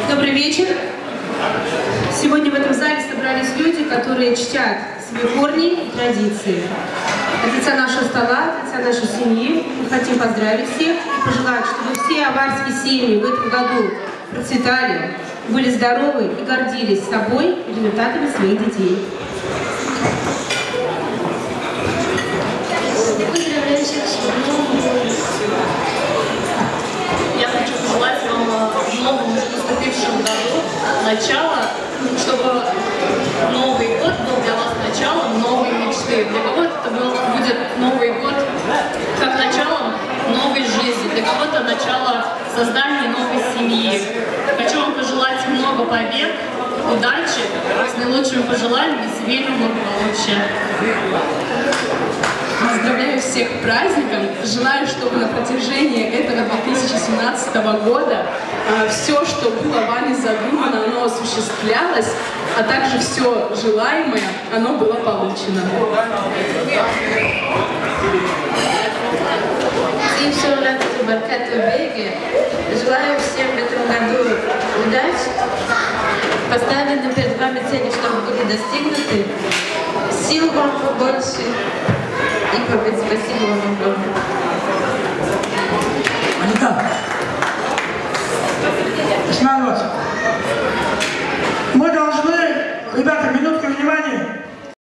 Добрый вечер. Сегодня в этом зале собрались люди, которые чтят свои корни и традиции. От лица нашего стола, от лица нашей семьи мы хотим поздравить всех и пожелать, чтобы все аварские семьи в этом году процветали, были здоровы и гордились собой и результатами своих детей. Поздравляю всех с Новым годом. Я хочу пожелать вам в новом наступившем году начала, чтобы Новый год был для вас началом новой мечты. Для кого-то это будет Новый год как началом новой жизни, для кого-то начало создания новой семьи. Хочу вам пожелать много побед, удачи, с наилучшими пожеланиями, семейного благополучия. Поздравляю всех с праздником. Желаю, чтобы на протяжении этого 2017 года все, что было вами задумано, оно осуществлялось, а также все желаемое, оно было получено. Желаю всем в этом году удачи. Поставлены перед вами цели, чтобы были достигнуты. Сил вам побольше. И побед. Спасибо вам огромное.